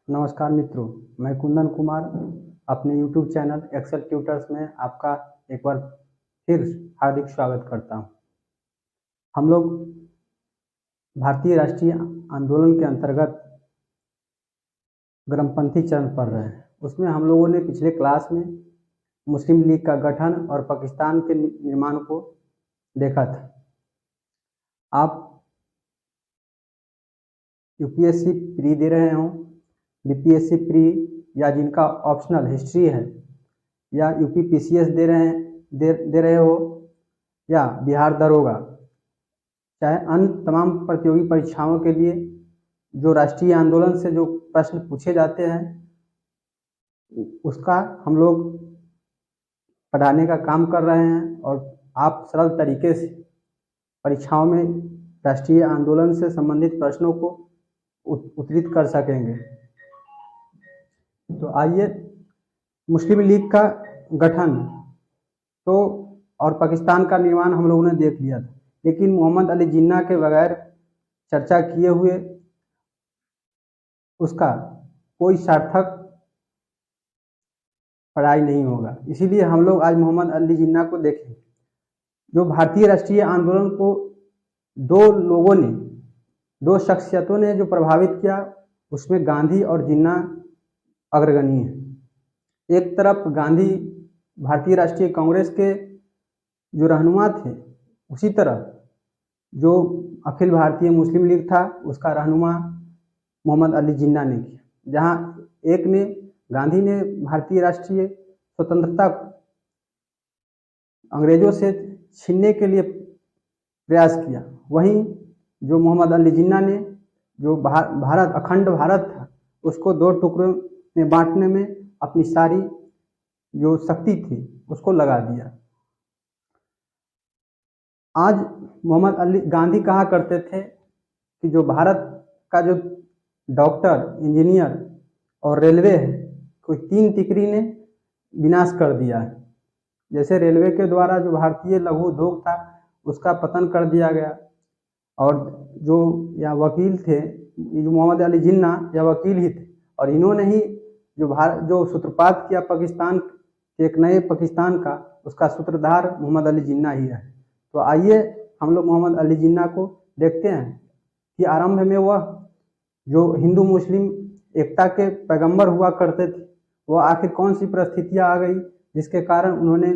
नमस्कार मित्रों, मैं कुंदन कुमार अपने YouTube चैनल एक्सेल ट्यूटर्स में आपका एक बार फिर हार्दिक स्वागत करता हूं। हम लोग भारतीय राष्ट्रीय आंदोलन के अंतर्गत ग्रामपंथी चरण पढ़ रहे हैं। उसमें हम लोगों ने पिछले क्लास में मुस्लिम लीग का गठन और पाकिस्तान के निर्माण को देखा था। आप यूपीएससी प्री दे रहे हों, बीपीएससी प्री या जिनका ऑप्शनल हिस्ट्री है, या यूपी पीसीएस दे रहे हो, या बिहार दरोगा, चाहे अन्य तमाम प्रतियोगी परीक्षाओं के लिए जो राष्ट्रीय आंदोलन से जो प्रश्न पूछे जाते हैं उसका हम लोग पढ़ाने का काम कर रहे हैं और आप सरल तरीके से परीक्षाओं में राष्ट्रीय आंदोलन से संबंधित प्रश्नों को उत्तरित कर सकेंगे। तो आइए, मुस्लिम लीग का गठन तो और पाकिस्तान का निर्माण हम लोगों ने देख लिया था, लेकिन मोहम्मद अली जिन्ना के बगैर चर्चा किए हुए उसका कोई सार्थक पढ़ाई नहीं होगा। इसीलिए हम लोग आज मोहम्मद अली जिन्ना को देखें। जो भारतीय राष्ट्रीय आंदोलन को दो शख्सियतों ने जो प्रभावित किया, उसमें गांधी और जिन्ना अग्रगण्य है। एक तरफ गांधी भारतीय राष्ट्रीय कांग्रेस के जो रहनुमा थे, उसी तरह जो अखिल भारतीय मुस्लिम लीग था उसका रहनुमा मोहम्मद अली जिन्ना ने किया। जहां एक ने गांधी ने भारतीय राष्ट्रीय स्वतंत्रता अंग्रेजों से छीनने के लिए प्रयास किया, वहीं जो मोहम्मद अली जिन्ना ने जो अखंड भारत था उसको दो टुकड़ों में बांटने में अपनी सारी जो शक्ति थी उसको लगा दिया। आज मोहम्मद अली गांधी कहा करते थे कि जो भारत का जो डॉक्टर, इंजीनियर और रेलवे है, कोई तीन तिकड़ी ने विनाश कर दिया है। जैसे रेलवे के द्वारा जो भारतीय लघु उद्योग था उसका पतन कर दिया गया, और जो या वकील थे, जो मोहम्मद अली जिन्ना या वकील ही थे, और इन्होंने ही जो सूत्रपात किया पाकिस्तान के एक नए पाकिस्तान का, उसका सूत्रधार मोहम्मद अली जिन्ना ही है। तो आइए हम लोग मोहम्मद अली जिन्ना को देखते हैं कि आरंभ में वह जो हिंदू मुस्लिम एकता के पैगंबर हुआ करते थे, वह आखिर कौन सी परिस्थितियां आ गई जिसके कारण उन्होंने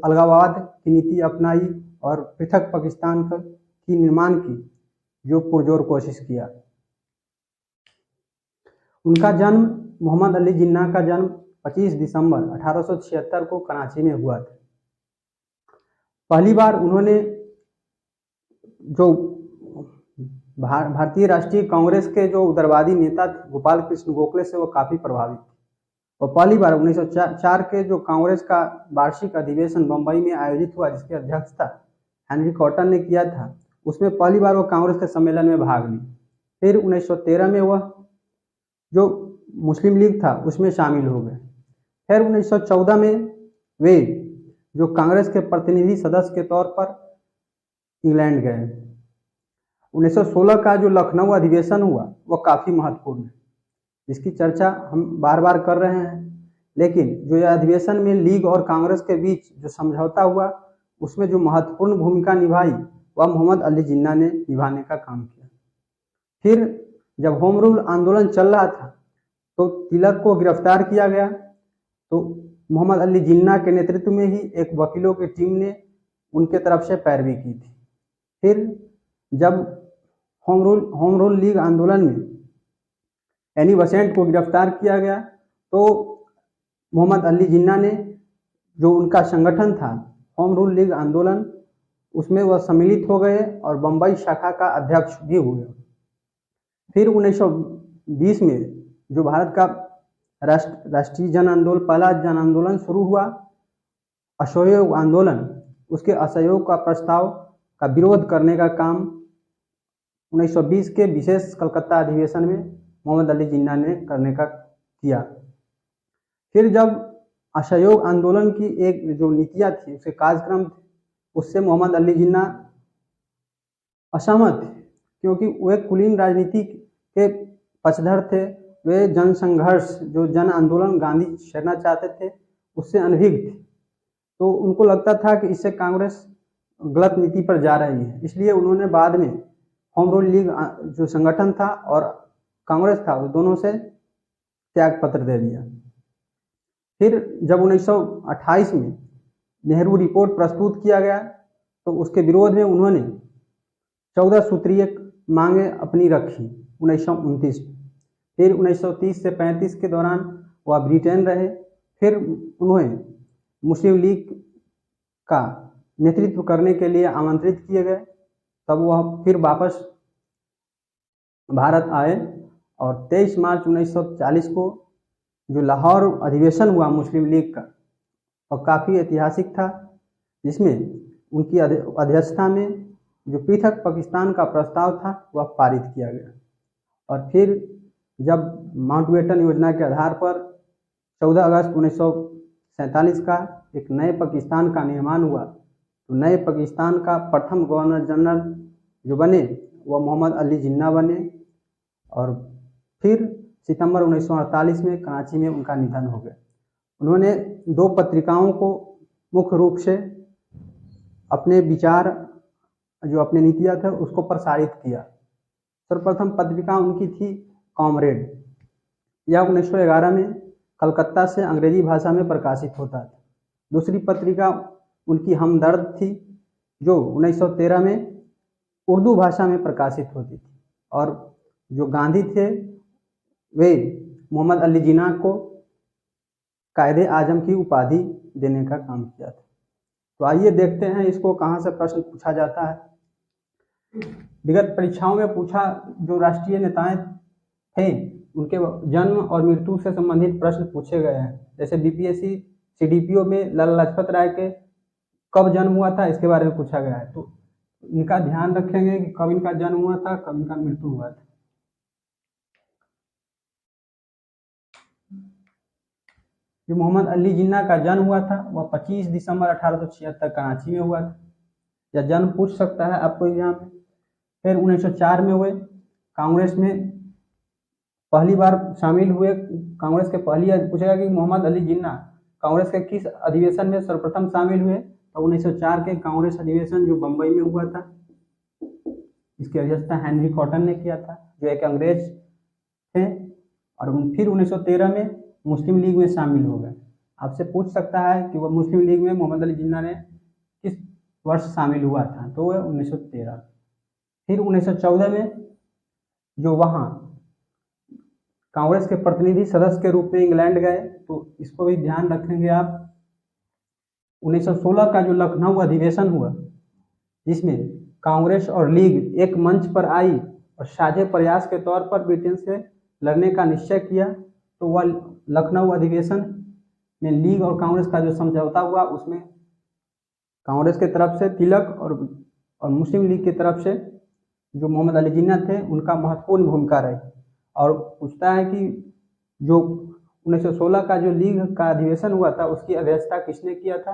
अलगाववाद की नीति अपनाई और पृथक पाकिस्तान की निर्माण की जो पुरजोर कोशिश किया। उनका जन्म, मोहम्मद अली जिन्ना का जन्म 25 दिसंबर 1876 को कराची में हुआ था। पहली बार उन्होंने जो भारतीय राष्ट्रीय कांग्रेस के जो उदारवादी नेता थे गोपाल कृष्ण गोखले से वो काफी प्रभावित थे, और पहली बार 1904 के जो कांग्रेस का वार्षिक अधिवेशन बंबई में आयोजित हुआ, जिसकी अध्यक्षता हेनरी कॉटन ने किया था, उसमें पहली बार वो कांग्रेस के सम्मेलन में भाग ली। फिर 1913 में वह जो मुस्लिम लीग था उसमें शामिल हो गए। फिर 1914 में वे जो कांग्रेस के प्रतिनिधि सदस्य के तौर पर इंग्लैंड गए। 1916 का जो लखनऊ अधिवेशन हुआ वह काफी महत्वपूर्ण है, जिसकी चर्चा हम बार बार कर रहे हैं। लेकिन जो यह अधिवेशन में लीग और कांग्रेस के बीच जो समझौता हुआ, उसमें जो महत्वपूर्ण भूमिका निभाई वह मोहम्मद अली जिन्ना ने निभाने का काम किया। फिर जब होम रूल आंदोलन चल रहा था तो तिलक को गिरफ्तार किया गया, तो मोहम्मद अली जिन्ना के नेतृत्व में ही एक वकीलों की टीम ने उनके तरफ से पैरवी की थी। फिर जब होम रूल लीग आंदोलन में एनी बेसेंट को गिरफ्तार किया गया, तो मोहम्मद अली जिन्ना ने जो उनका संगठन था होम रूल लीग आंदोलन, उसमें वह सम्मिलित हो गए और बंबई शाखा का अध्यक्ष भी हुए। फिर 1920 में जो भारत का राष्ट्रीय जन आंदोलन, पहला जन आंदोलन शुरू हुआ, असहयोग आंदोलन, उसके असहयोग का प्रस्ताव का विरोध करने का काम 1920 के विशेष कलकत्ता अधिवेशन में मोहम्मद अली जिन्ना ने करने का किया। फिर जब असहयोग आंदोलन की एक जो नीतियां थी, उसके कार्यक्रम थे, उससे मोहम्मद अली जिन्ना असहमत थे, क्योंकि वे कुलीन राजनीति के पक्षधर थे। वे जन संघर्ष जो जन आंदोलन गांधी छेड़ना चाहते थे उससे अनभिज्ञ थे। तो उनको लगता था कि इससे कांग्रेस गलत नीति पर जा रही है, इसलिए उन्होंने बाद में होम रूल लीग जो संगठन था और कांग्रेस था वो दोनों से त्याग पत्र दे दिया। फिर जब 1928 में नेहरू रिपोर्ट प्रस्तुत किया गया तो उसके विरोध में उन्होंने 14 सूत्रीय मांगे अपनी रखी 1929 में। फिर 1930 से 35 के दौरान वह ब्रिटेन रहे। फिर उन्हें मुस्लिम लीग का नेतृत्व करने के लिए आमंत्रित किए गए। तब वह फिर वापस भारत आए और 23 मार्च 1940 को जो लाहौर अधिवेशन हुआ मुस्लिम लीग का और काफ़ी ऐतिहासिक था, जिसमें उनकी अध्यक्षता में जो पृथक पाकिस्तान का प्रस्ताव था वह पारित किया गया। और फिर जब माउंटबेटन योजना के आधार पर 14 अगस्त 1947 का एक नए पाकिस्तान का निर्माण हुआ, तो नए पाकिस्तान का प्रथम गवर्नर जनरल जो बने वह मोहम्मद अली जिन्ना बने। और फिर सितंबर 1948 में कराची में उनका निधन हो गया। उन्होंने 2 पत्रिकाओं को मुख्य रूप से अपने विचार जो अपने नीतियाँ थे उसको प्रसारित किया। सर्वप्रथम पत्रिका उनकी थी कॉमरेड। यह 1911 में कलकत्ता से अंग्रेजी भाषा में प्रकाशित होता था। दूसरी पत्रिका उनकी हमदर्द थी जो 1913 में उर्दू भाषा में प्रकाशित होती थी। और जो गांधी थे वे मोहम्मद अली जिन्ना को कायदे आजम की उपाधि देने का काम किया था। तो आइए देखते हैं इसको कहाँ से प्रश्न पूछा जाता है। विगत परीक्षाओं में पूछा जो राष्ट्रीय नेताएं थे उनके जन्म और मृत्यु से संबंधित प्रश्न पूछे गए हैं। जैसे बीपीएससी सीडीपीओ में लाला लाजपत राय के कब जन्म हुआ था इसके बारे में पूछा गया है। तो इनका ध्यान रखेंगे कि कब इनका जन्म हुआ था, कब इनका मृत्यु हुआ था। जो मोहम्मद अली जिन्ना का जन्म हुआ था वह 25 दिसंबर 1876 कराची में हुआ था। यह जन्म पूछ सकता है आपको एग्जाम में। फिर 1904 में हुए, कांग्रेस में पहली बार शामिल हुए। कांग्रेस के पहली पूछेगा कि मोहम्मद अली जिन्ना कांग्रेस के किस अधिवेशन में सर्वप्रथम शामिल हुए, तो 1904 के कांग्रेस अधिवेशन जो बम्बई में हुआ था। इसकी अध्यक्षता हेनरी कॉटन ने किया था जो एक अंग्रेज थे। और फिर 1913 में मुस्लिम लीग में शामिल हो गए। आपसे पूछ सकता है कि वह मुस्लिम लीग में मोहम्मद अली जिन्ना ने किस वर्ष शामिल हुआ था, तो वह 1913। फिर 1914 में जो वहाँ कांग्रेस के प्रतिनिधि सदस्य के रूप में इंग्लैंड गए, तो इसको भी ध्यान रखेंगे आप। 1916 का जो लखनऊ अधिवेशन हुआ जिसमें कांग्रेस और लीग एक मंच पर आई और साझे प्रयास के तौर पर ब्रिटेन से लड़ने का निश्चय किया, तो वह लखनऊ अधिवेशन में लीग और कांग्रेस का जो समझौता हुआ उसमें कांग्रेस के तरफ से तिलक और मुस्लिम लीग की तरफ से जो मोहम्मद अली जिन्ना थे उनका महत्वपूर्ण भूमिका रही। और पूछता है कि जो 1916 का जो लीग का अधिवेशन हुआ था उसकी अध्यक्षता किसने किया था,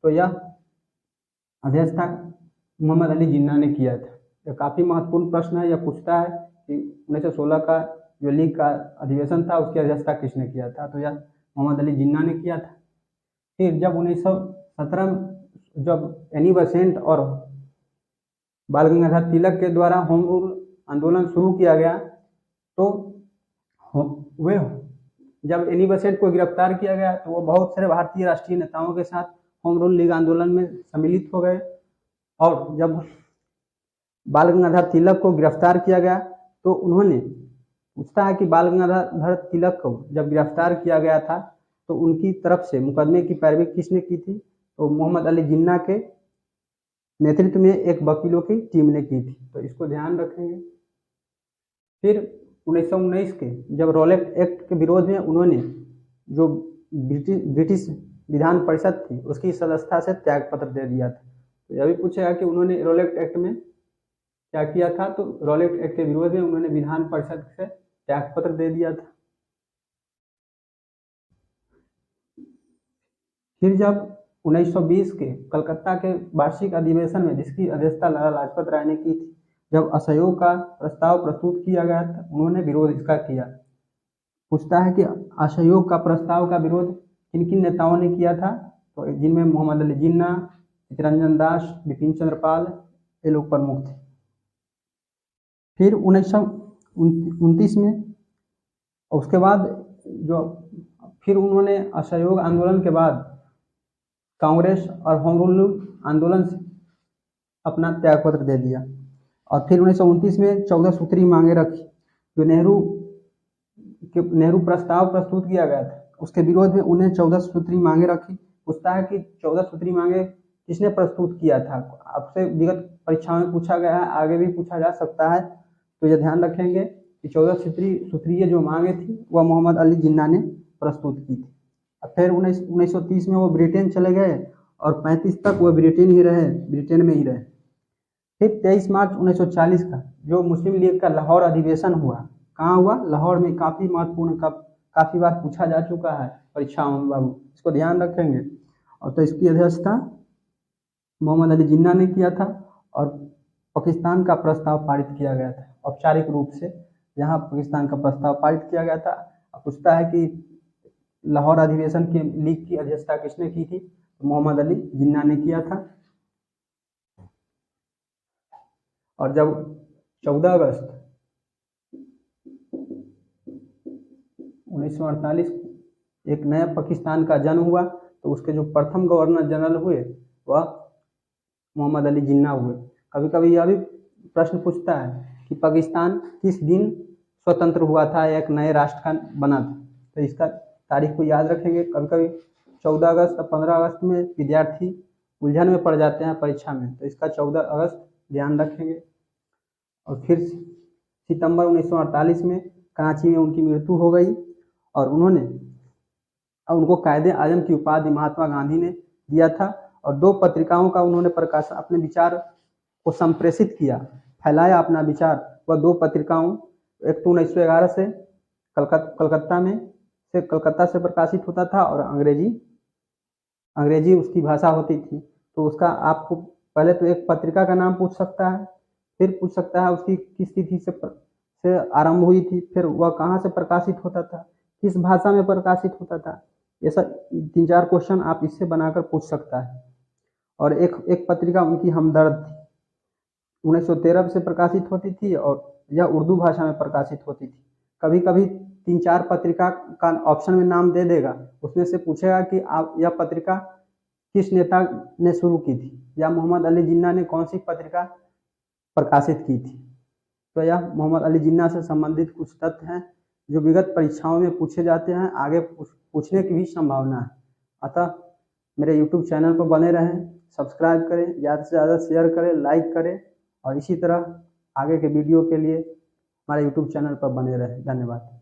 तो यह अध्यक्षता मोहम्मद अली जिन्ना ने किया था। यह काफ़ी महत्वपूर्ण प्रश्न है। यह पूछता है कि 1916 का जो लीग का अधिवेशन था उसकी अध्यक्षता किसने किया था, तो यह मोहम्मद अली जिन्ना ने किया था। फिर जब 1917 जब एनी बेसेंट और बाल गंगाधर तिलक के द्वारा होम रूल आंदोलन शुरू किया गया, तो वे जब एनी बेसेंट को गिरफ्तार किया गया तो वो बहुत सारे भारतीय राष्ट्रीय नेताओं के साथ होम रूल लीग आंदोलन में सम्मिलित हो गए। और जब बाल गंगाधर तिलक को गिरफ्तार किया गया तो उन्होंने पूछता है कि बाल गंगाधर तिलक को जब गिरफ्तार किया गया था तो उनकी तरफ से मुकदमे की पैरवी किसने की थी, तो मोहम्मद अली जिन्ना के नेतृत्व में एक वकीलों की टीम ने की थी। तो इसको ध्यान रखेंगे। फिर 1919 के जब रॉलेट एक्ट के विरोध में उन्होंने जो ब्रिटिश विधान परिषद थी उसकी सदस्यता से त्याग पत्र दे दिया था। तो यह भी पूछेगा कि उन्होंने रॉलेट एक्ट में क्या किया था, तो रॉलेट एक्ट के विरोध में उन्होंने विधान परिषद से त्याग पत्र दे दिया था। फिर जब 1920 के कलकत्ता के वार्षिक अधिवेशन में जिसकी अध्यक्षता लाला लाजपत राय ने की थी, जब असहयोग का प्रस्ताव प्रस्तुत किया गया था उन्होंने विरोध इसका किया। पूछता है कि असहयोग का प्रस्ताव का विरोध किन किन नेताओं ने किया था, तो जिनमें मोहम्मद अली जिन्ना, चित्तरंजन दास, बिपिन चंद्र पाल, ये लोग प्रमुख थे। फिर 1929 में उसके बाद जो फिर उन्होंने असहयोग आंदोलन के बाद कांग्रेस और होम रूल आंदोलन से अपना त्याग पत्र दे दिया। और फिर 1929 में 14 सूत्री मांगे रखी, जो नेहरू प्रस्ताव प्रस्तुत किया गया था, उसके विरोध में उन्हें 14 सूत्री मांगे रखी। पूछता है कि 14 सूत्री मांगे किसने प्रस्तुत किया था, आपसे विगत परीक्षाओं में पूछा गया है, आगे भी पूछा जा सकता है, तो ये ध्यान रखेंगे कि 14 सूत्रीय जो मांगे थी वह मोहम्मद अली जिन्ना ने प्रस्तुत की थी। फिर 1930 में वो ब्रिटेन चले गए और 35 तक वो ब्रिटेन में ही रहे। फिर 23 मार्च 1940 का जो मुस्लिम लीग का लाहौर अधिवेशन हुआ, कहाँ हुआ? लाहौर में। काफ़ी महत्वपूर्ण, काफ़ी बार पूछा जा चुका है परीक्षाओं में बाबू, इसको ध्यान रखेंगे। और तो इसकी अध्यक्षता मोहम्मद अली जिन्ना ने किया था और पाकिस्तान का प्रस्ताव पारित किया गया था औपचारिक रूप से। यहाँ पाकिस्तान का प्रस्ताव पारित किया गया था। पूछता है कि लाहौर अधिवेशन की लीग की अध्यक्षता किसने की थी, तो मोहम्मद अली जिन्ना ने किया था। और जब 14 अगस्त 1948 एक नया पाकिस्तान का जन्म हुआ, तो उसके जो प्रथम गवर्नर जनरल हुए वह मोहम्मद अली जिन्ना हुए। कभी कभी यह भी प्रश्न पूछता है कि पाकिस्तान किस दिन स्वतंत्र हुआ था, एक नए राष्ट्र का बना था, तो इसका तारीख को याद रखेंगे। कभी कभी 14 अगस्त और 15 अगस्त में विद्यार्थी उलझन में पड़ जाते हैं परीक्षा में, तो इसका 14 अगस्त ध्यान रखेंगे। और फिर सितंबर 1948 में कराची में उनकी मृत्यु हो गई और उनको कायदे आजम की उपाधि महात्मा गांधी ने दिया था। और 2 पत्रिकाओं का उन्होंने प्रकाशन, अपने विचार को संप्रेषित किया, फैलाया अपना विचार। वह 2 पत्रिकाओं, एक तो 1911 से कलकत्ता से प्रकाशित होता था और अंग्रेजी उसकी भाषा होती थी। तो उसका आपको पहले तो एक पत्रिका का नाम पूछ सकता है, फिर पूछ सकता है उसकी किस तिथि से आरंभ हुई थी, फिर वह कहाँ से प्रकाशित होता था, किस भाषा में प्रकाशित होता था। ये सब 3-4 क्वेश्चन आप इससे बनाकर पूछ सकता है। और एक पत्रिका उनकी हमदर्द थी, 1913 से प्रकाशित होती थी और यह उर्दू भाषा में प्रकाशित होती थी। कभी कभी 3-4 पत्रिका का ऑप्शन में नाम दे देगा, उसमें से पूछेगा कि आप यह पत्रिका किस नेता ने शुरू की थी, या मोहम्मद अली जिन्ना ने कौन सी पत्रिका प्रकाशित की थी। तो यह मोहम्मद अली जिन्ना से संबंधित कुछ तथ्य हैं जो विगत परीक्षाओं में पूछे जाते हैं, आगे पूछने की भी संभावना है। अतः मेरे YouTube चैनल पर बने रहें, सब्सक्राइब करें, ज़्यादा से ज़्यादा शेयर करें, लाइक करें, और इसी तरह आगे के वीडियो के लिए हमारे YouTube चैनल पर बने रहें। धन्यवाद।